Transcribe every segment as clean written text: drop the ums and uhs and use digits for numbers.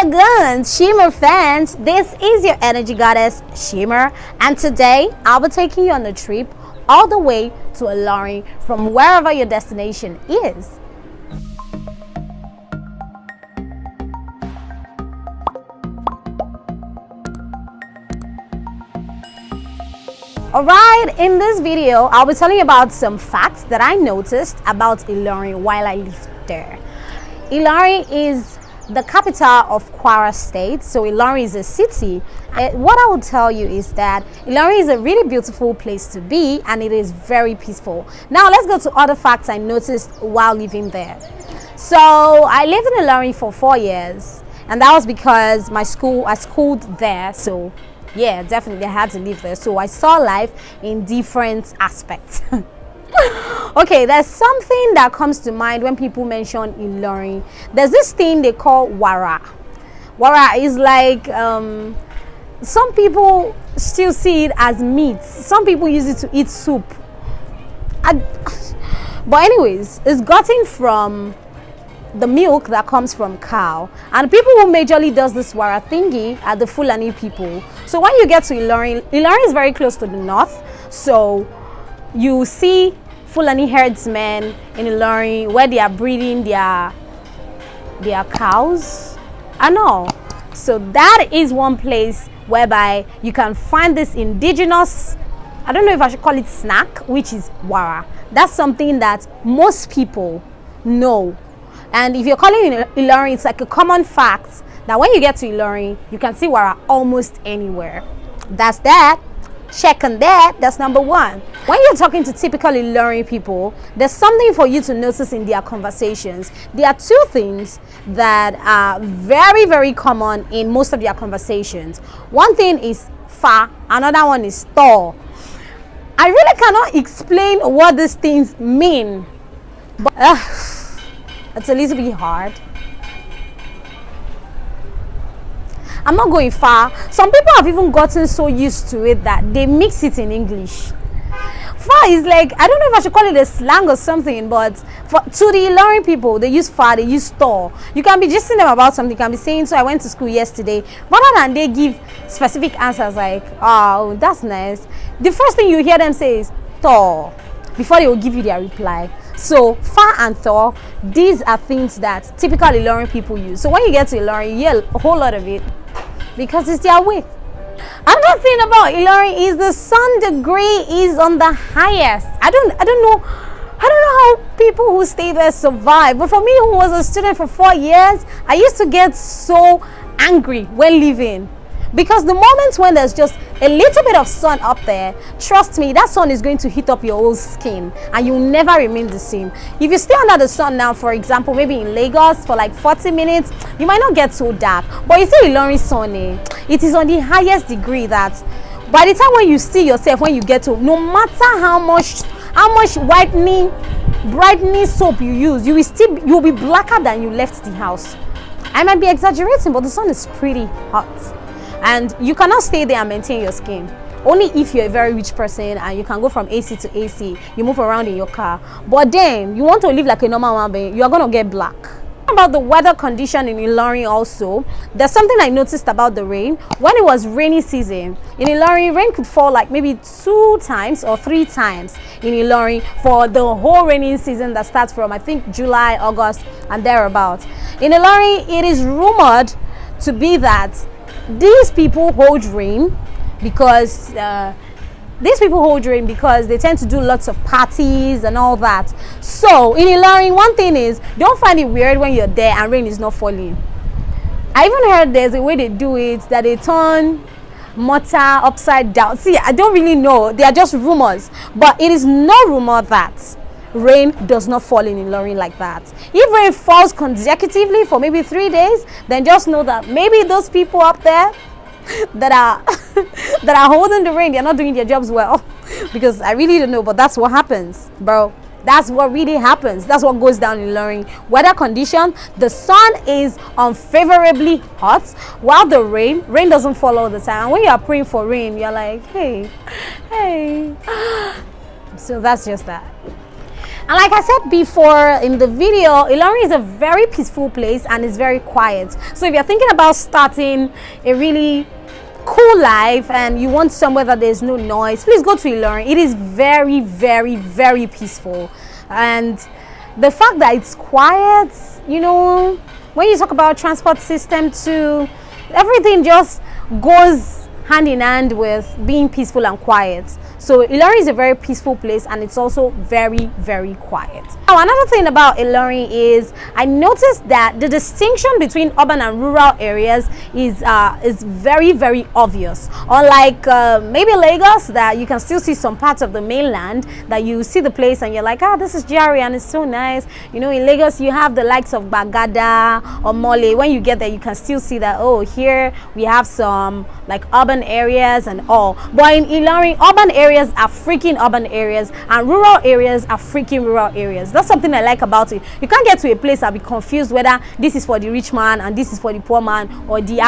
Good Shimmer fans, this is your energy goddess Shimmer, and today I'll be taking you on a trip all the way to Ilorin from wherever your destination is. Alright, in this video I'll be telling you about some facts that I noticed about Ilorin while I lived there. Ilorin is the capital of Kwara State, so Ilorin is a city. What I will tell you is that Ilorin is a really beautiful place to be, and it is very peaceful. Now let's go to other facts I noticed while living there. So I lived in Ilorin for 4 years, and that was because I schooled there. So yeah, definitely I had to live there. So I saw life in different aspects. Okay, there's something that comes to mind when people mention Ilorin. There's this thing they call wara. Wara is like some people still see it as meat. Some people use it to eat soup. But anyways, it's gotten from the milk that comes from cow, and people who majorly does this wara thingy are the Fulani people. So when you get to Ilorin is very close to the north, so you see Fulani herdsmen in Ilorin where they are breeding their cows and all. So that is one place whereby you can find this indigenous, I don't know if I should call it snack, which is wara. That's something that most people know. And if you're calling it Ilorin, it's like a common fact that when you get to Ilorin, you can see wara almost anywhere. That's that. Check on that. That's number one. When you're talking to typical Ilorin people, there's something for you to notice in their conversations. There are two things that are very, very common in most of their conversations. One thing is fa, another one is to. I really cannot explain what these things mean, but it's a little bit hard. I'm not going far. Some people have even gotten so used to it that they mix it in English. Far is like, I don't know if I should call it a slang or something, but to the Ilorin people, they use far, they use store. You can be gisting them about something. You can be saying, so I went to school yesterday. Rather than they give specific answers like, oh, that's nice, the first thing you hear them say is to, before they will give you their reply. So far and Thor, these are things that typical Ilorin people use. So when you get to Ilorin, you hear a whole lot of it because it's their way. Another thing about Ilorin is the sun degree is on the highest. I don't know how people who stay there survive. But for me, who was a student for 4 years, I used to get so angry when leaving. Because the moment when there's just a little bit of sun up there, trust me, that sun is going to heat up your whole skin and you'll never remain the same. If you stay under the sun now, for example, maybe in Lagos for like 40 minutes, you might not get so dark. But you see Ilorin sun, it is on the highest degree that by the time when you see yourself, when you get home, no matter how much brightening soap you use, you'll be blacker than you left the house. I might be exaggerating, but the sun is pretty hot. And you cannot stay there and maintain your skin. Only if you're a very rich person and you can go from AC to AC, you move around in your car. But then you want to live like a normal one, but you are going to get black. About the weather condition in Ilorin also, there's something I noticed about the rain. When it was rainy season in Ilorin, rain could fall like maybe 2 times or 3 times in Ilorin for the whole rainy season that starts from, I think, July, August and thereabouts. In Ilorin, it is rumored to be that these people hold rain because they tend to do lots of parties and all that. So in Ilorin, one thing is, don't find it weird when you're there and rain is not falling. I even heard there's a way they do it that they turn mortar upside down. See, I don't really know. They are just rumors, but it is no rumor that rain does not fall in Ilorin like that. If rain falls consecutively for maybe 3 days, then just know that maybe those people up there that are holding the rain, they're not doing their jobs well. Because I really don't know, but that's what happens, bro. That's what really happens. That's what goes down in Ilorin. Weather condition, the sun is unfavorably hot, while the rain doesn't fall all the time. And when you are praying for rain, you're like, hey. So that's just that. And like I said before in the video, Ilorin is a very peaceful place and it's very quiet. So if you're thinking about starting a really cool life and you want somewhere that there's no noise, please go to Ilorin. It is very, very, very peaceful. And the fact that it's quiet, you know, when you talk about transport system too, everything just goes hand in hand with being peaceful and quiet. So Ilorin is a very peaceful place and it's also very, very quiet. Now another thing about Ilorin is I noticed that the distinction between urban and rural areas is very, very obvious. Unlike maybe Lagos, that you can still see some parts of the mainland that you see the place and you're like, ah, this is GRA and it's so nice. You know, in Lagos you have the likes of Bagada or Mole. When you get there you can still see that, oh, here we have some like urban areas and all. But in Ilorin, urban areas are freaking urban areas and rural areas are freaking rural areas. That's something I like about it. You can't get to a place and be confused whether this is for the rich man and this is for the poor man or the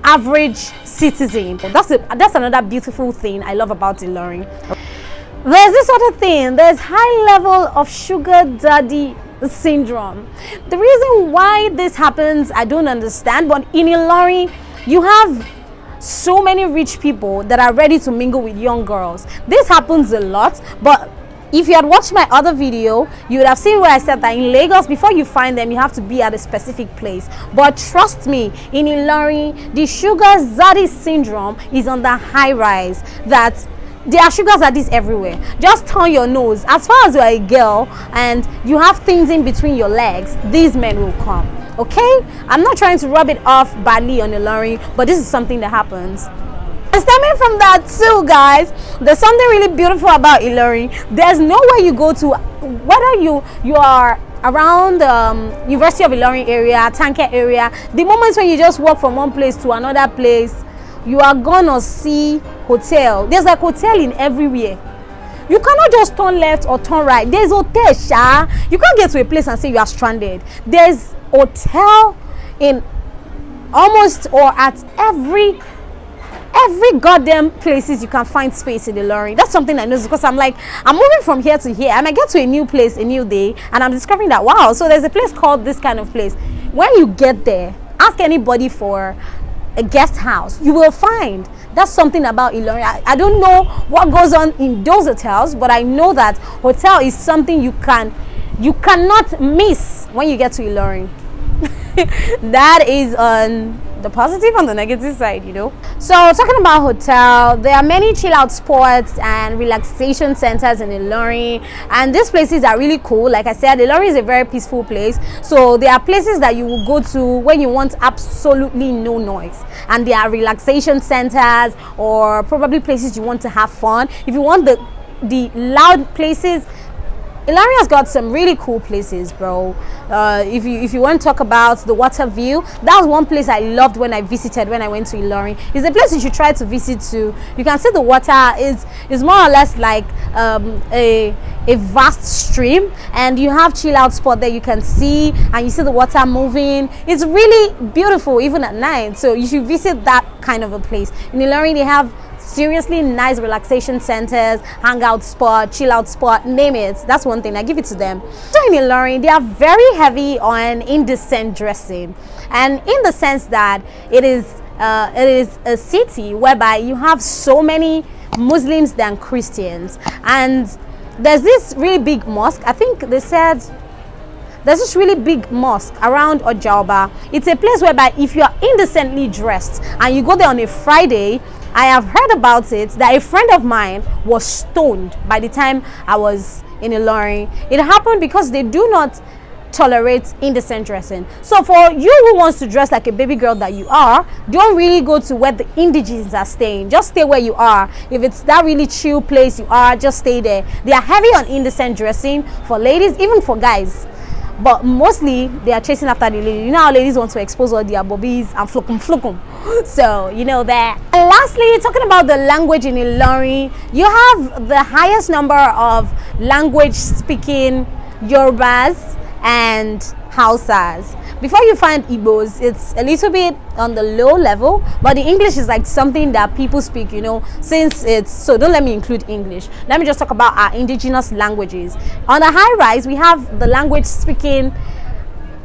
average citizen. That's another beautiful thing I love about Ilorin. There's this other thing. There's high level of sugar daddy syndrome. The reason why this happens I don't understand, but in Ilorin you have so many rich people that are ready to mingle with young girls. This happens a lot, but if you had watched my other video, you would have seen where I said that in Lagos, before you find them, you have to be at a specific place. But trust me, in Ilorin, the sugar zaddy syndrome is on the high rise. That there are sugar zaddies everywhere. Just turn your nose. As far as you're a girl and you have things in between your legs, these men will come. Okay, I'm not trying to rub it off badly on Ilorin, but this is something that happens. And stemming from that too, guys, there's something really beautiful about Ilorin. There's nowhere you go to, whether you are around University of Ilorin area, Tanke area, the moments when you just walk from one place to another place, you are gonna see hotel. There's like hotel in everywhere. You cannot just turn left or turn right. There's hotel, sha. You can't get to a place and say you are stranded. There's hotel in almost or at every goddamn places you can find space in Ilorin. That's something I know because I'm like, I'm moving from here to here and I get to a new place, a new day, and I'm discovering that, wow, so there's a place called this kind of place. When you get there, ask anybody for a guest house, you will find. That's something about Ilorin. I don't know what goes on in those hotels, but I know that hotel is something you cannot miss when you get to Ilorin. That is on the positive and the negative side, you know. So talking about hotel, there are many chill out spots and relaxation centers in Ilorin, and these places are really cool. Like I said, Ilorin is a very peaceful place, so there are places that you will go to when you want absolutely no noise, and there are relaxation centers or probably places you want to have fun. If you want the loud places, Ilorin has got some really cool places, bro. If you want to talk about the water view, that was one place I loved when I visited, when I went to Ilorin. It's a place you should try to visit too. You can see the water is more or less like a vast stream, and you have chill out spot there you can see, and you see the water moving. It's really beautiful even at night, so you should visit that kind of a place. In Ilorin, they have seriously nice relaxation centers, hangout spot, chill out spot, name it. That's one thing, I give it to them. So in Ilorin, they are very heavy on indecent dressing, and in the sense that it is a city whereby you have so many Muslims than Christians, and there's this really big mosque. I think they said there's this really big mosque around Ojalba. It's a place whereby if you are indecently dressed and you go there on a Friday, I have heard about it that a friend of mine was stoned by the time I was in Ilorin. It happened because they do not tolerate indecent dressing. So for you who wants to dress like a baby girl that you are, don't really go to where the indigenes are staying. Just stay where you are. If it's that really chill place you are, just stay there. They are heavy on indecent dressing for ladies, even for guys. But mostly they are chasing after the ladies. You know how ladies want to expose all their bobbies and flukum. So you know that. And lastly, talking about the language in Ilorin, you have the highest number of language speaking Yorubas and Hausas, before you find Igbos, it's a little bit on the low level, but the English is like something that people speak, you know, since it's so. Don't let me include English. Let me just talk about our indigenous languages. On the high rise, we have the language speaking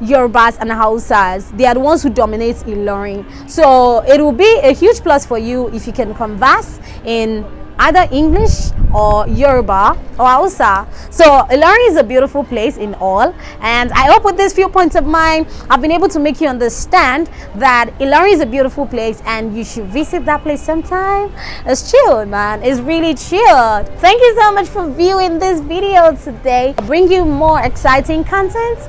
Yorubas and Hausas. They are the ones who dominate Ilorin. So it will be a huge plus for you if you can converse in either English or Yoruba or Hausa. So Ilorin is a beautiful place in all, and I hope with these few points of mine I've been able to make you understand that Ilorin is a beautiful place and you should visit that place sometime. It's chill, man. It's really chill. Thank you so much for viewing this video today. I'll bring you more exciting content.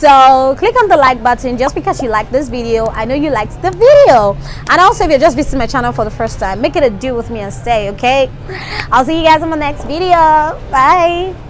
So click on the like button just because you like this video. I know you liked the video. And also, if you're just visiting my channel for the first time, make it a do with me and stay, okay? I'll see you guys in my next video. Bye.